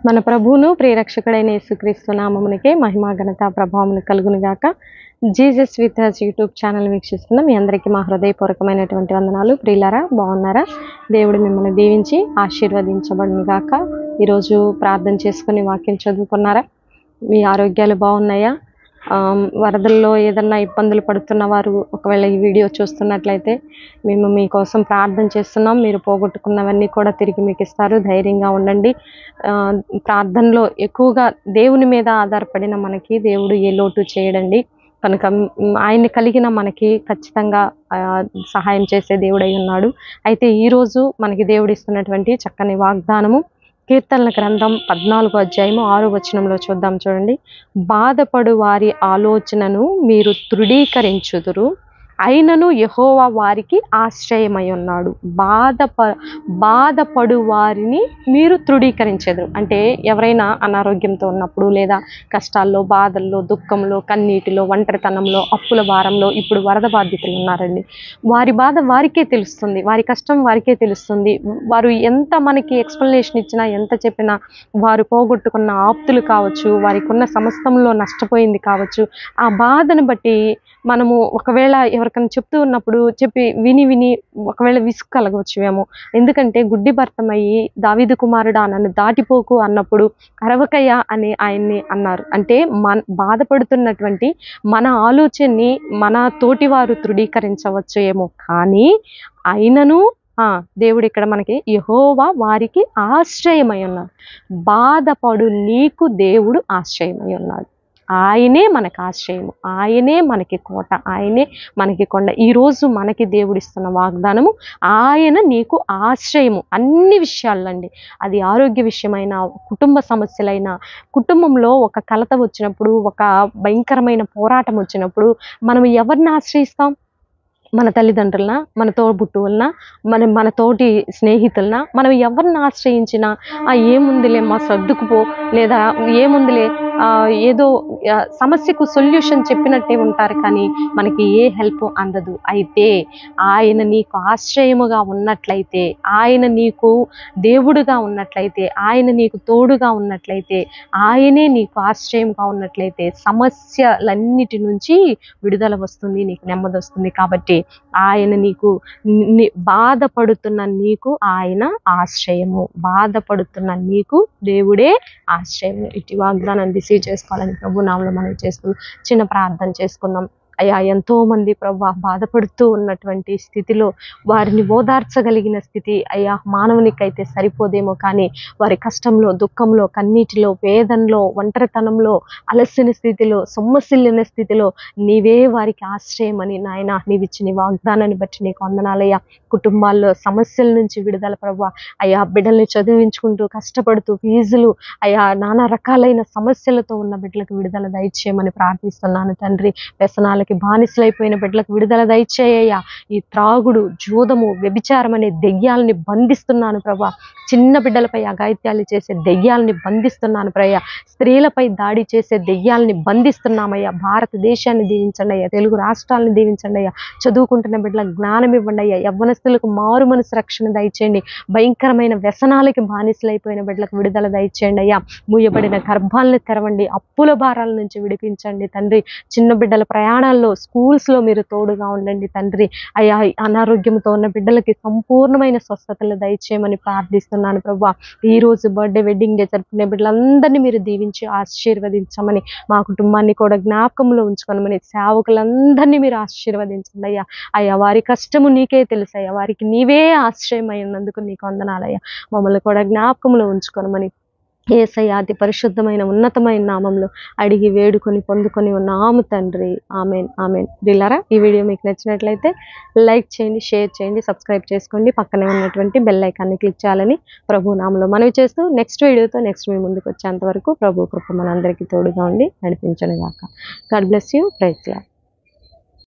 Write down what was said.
మన ప్రభువును ప్రియరక్షకుడైన యేసుక్రీస్తు నామమునికే మహిమ ఘనత ప్రభావములు కలుగును గాక. Jesus with us YouTube channel వీక్షిస్తున్న మీ అందరికీ మా హృదయపూర్వకమైనటువంటి వందనాలు. ప్రియులారా, బాగున్నారా? దేవుడు మిమ్మల్ని దీవించి ఆశీర్వదించబడును గాక. ఈరోజు ప్రార్థన చేసుకుని వాక్యం చదువుకున్నారా? మీ ఆరోగ్యాలు బాగున్నాయా? వరదల్లో ఏదన్నా ఇబ్బందులు పడుతున్న వారు ఒకవేళ ఈ వీడియో చూస్తున్నట్లయితే మేము మీకోసం ప్రార్థన చేస్తున్నాం. మీరు పోగొట్టుకున్నవన్నీ కూడా తిరిగి మీకు ఇస్తారు. ధైర్యంగా ఉండండి. ప్రార్థనలో ఎక్కువగా దేవుని మీద ఆధారపడిన మనకి దేవుడు ఏ లోటు చేయడండి. కనుక ఆయన్ని కలిగిన మనకి ఖచ్చితంగా సహాయం చేసే దేవుడై ఉన్నాడు. అయితే ఈరోజు మనకి దేవుడు ఇస్తున్నటువంటి చక్కని వాగ్దానము కీర్తనల గ్రంథం 14వ అధ్యాయము 6వ వచనంలో చూద్దాం. చూడండి. బాధపడు వారి ఆలోచనను మీరు తృఢీకరించుదురు, అయినను యెహోవా వారికి ఆశ్రయమై ఉన్నాడు. బాధపడు వారిని మీరు తృఢీకరించెదరు. అంటే ఎవరైనా అనారోగ్యంతో ఉన్నప్పుడు, లేదా కష్టాల్లో, బాధల్లో, దుఃఖంలో, కన్నీటిలో, ఒంటరితనంలో, అప్పుల భారంలో, ఇప్పుడు వరద బాధితులు ఉన్నారండి. వారి బాధ వారికే తెలుస్తుంది, వారి కష్టం వారికే తెలుస్తుంది. వారు ఎంత మనకి ఎక్స్ప్లెనేషన్ ఇచ్చినా, ఎంత చెప్పినా, వారు పోగొట్టుకున్న ఆప్తులు కావచ్చు, వారికి ఉన్న సమస్తంలో నష్టపోయింది కావచ్చు, ఆ బాధను బట్టి మనము ఒకవేళ ఎవరికైనా చెప్తూ ఉన్నప్పుడు విని ఒకవేళ విసుగు కలగవచ్చువేమో. ఎందుకంటే గుడ్డి భర్తమయ్యి దావీదు కుమారుడా నన్ను దాటిపోకు అన్నప్పుడు అరవకయ్య అని ఆయన్ని అన్నారు. అంటే బాధపడుతున్నటువంటి మన ఆలోచనని మన తోటివారు తృఢీకరించవచ్చు ఏమో, కానీ అయినను దేవుడు ఇక్కడ మనకి యెహోవా వారికి ఆశ్రయమై ఉన్నాడు. బాధపడు నీకు దేవుడు ఆశ్రయమై ఉన్నాడు. ఆయనే మనకు ఆశ్రయము, ఆయనే మనకి కోట, ఆయనే మనకి కొండ. ఈరోజు మనకి దేవుడిస్తున్న వాగ్దానము, ఆయన నీకు ఆశ్రయము అన్ని విషయాలండి. అది ఆరోగ్య విషయమైనా, కుటుంబ సమస్యలైనా, కుటుంబంలో ఒక కలత వచ్చినప్పుడు, ఒక భయంకరమైన పోరాటం వచ్చినప్పుడు మనం ఎవరిని ఆశ్రయిస్తాం? మన తల్లిదండ్రులన, మన తోబుట్టువులన, మన తోటి స్నేహితులన, మనం ఎవరిని ఆశ్రయించినా ఏముందిలే మా సర్దుకుపో, లేదా ఏముందిలే ఏదో సమస్యకు సొల్యూషన్ చెప్పినట్టే ఉంటారు, కానీ మనకి ఏ హెల్ప్ అందదు. అయితే ఆయన నీకు ఆశ్రయముగా ఉన్నట్లయితే, ఆయన నీకు దేవుడుగా ఉన్నట్లయితే, ఆయన నీకు తోడుగా ఉన్నట్లయితే, ఆయనే నీకు ఆశ్రయంగా ఉన్నట్లయితే సమస్యలన్నిటి నుంచి విడుదల వస్తుంది, నీకు నెమ్మది వస్తుంది. కాబట్టి ఆయన నీకు బాధపడుతున్న నీకు ఆయన ఆశ్రయము, బాధపడుతున్న నీకు దేవుడే ఆశ్రయము. ఇటు వాగ్దానాన్ని రిసీవ్ చేసుకోవాలని ప్రభు నామములో మనం చేసుకుని చిన్న ప్రార్థన చేసుకుందాం. అయ్యా, ఎంతో మంది ప్రభు బాధపడుతూ ఉన్నటువంటి స్థితిలో వారిని ఓదార్చగలిగిన స్థితి అయ్యా మానవునికైతే సరిపోదేమో, కానీ వారి కష్టంలో, దుఃఖంలో, కన్నీటిలో, వేదనలో, ఒంటరితనంలో, అలసిన స్థితిలో, సొమ్మసిల్లిన స్థితిలో నీవే వారికి ఆశ్రయమని నాయన నీవిచ్చిన వాగ్దానాన్ని బట్టి నీకు వందనాలయ్యా. కుటుంబాల్లో సమస్యల నుంచి విడుదల ప్రభు అయ్యా, బిడ్డల్ని చదివించుకుంటూ కష్టపడుతూ ఫీజులు అయ్యా నానా రకాలైన సమస్యలతో ఉన్న బిడ్డలకు విడుదల దయచేయమని ప్రార్థిస్తున్నాను తండ్రి. వ్యసనాలకి బానిసలైపోయిన బిడ్డలకు విడుదల దయచేయ్యా. ఈ త్రాగుడు, జూదము, వ్యభిచారం అనే దెయ్యాలని బంధిస్తున్నాను ప్రభా. చిన్న బిడ్డలపై అఘాయిత్యాలు చేసే దెయ్యాలని బంధిస్తున్నాను ప్రయ్యా. స్త్రీలపై దాడి చేసే దెయ్యాలని బంధిస్తున్నామయ్యా. భారతదేశాన్ని దీవించండి అయ్యా, తెలుగు రాష్ట్రాలను దీవించండి అయ్యా. చదువుకుంటున్న బిడ్డలకు జ్ఞానం ఇవ్వండి అయ్యా. యవ్వనస్తులకు మారు మనసు రక్షణ దయచేయండి. భయంకరమైన వ్యసనాలకి బానిసలైపోయిన బిడ్డలకు విడుదల దయచేయండి అయ్యా. మూయబడిన గర్భాలను తెరవండి. అప్పుల భారాల నుంచి విడిపించండి తండ్రి. చిన్న బిడ్డల ప్రయాణాల్లో, స్కూల్స్లో మీరు తోడుగా ఉండండి తండ్రి. అయ్యా, అనారోగ్యంతో ఉన్న బిడ్డలకి సంపూర్ణమైన స్వస్థతలు దయచేయమని ప్రార్థిస్తున్నాను ప్రభా. ఈరోజు బర్త్డే, వెడ్డింగ్ డే జరుపుకునే బిడ్డలందరినీ మీరు దీవించి ఆశీర్వదించమని, మా కుటుంబాన్ని కూడా జ్ఞాపకంలో ఉంచుకోమని, సేవకులందరినీ మీరు ఆశీర్వదించండి అయ్యా. అయ్యా, వారి కష్టము నీకే తెలుసయ్యా, వారికి నీవే ఆశ్రయమైనందుకు నీకు వందనాలయ్యా. మమ్మల్ని కూడా జ్ఞాపకంలో ఉంచుకోమని యేసయ్య అతి పరిశుద్ధమైన ఉన్నతమైన నామంలో అడిగి వేడుకొని పొందుకొని ఉన్నాము తండ్రి. Amen, amen. ప్రియులారా, ఈ వీడియో మీకు నచ్చినట్లయితే లైక్ చేయండి, షేర్ చేయండి, సబ్స్క్రైబ్ చేసుకోండి. పక్కనే ఉన్నటువంటి బెల్ ఐకాన్ని క్లిక్ చేయాలని ప్రభు నామంలో మనవి చేస్తూ నెక్స్ట్ వీడియోతో మీ ముందుకు వచ్చేంత వరకు ప్రభు కృప మనందరికీ తోడుగా ఉండి నడిపించను గాక. God bless you. Praise lord.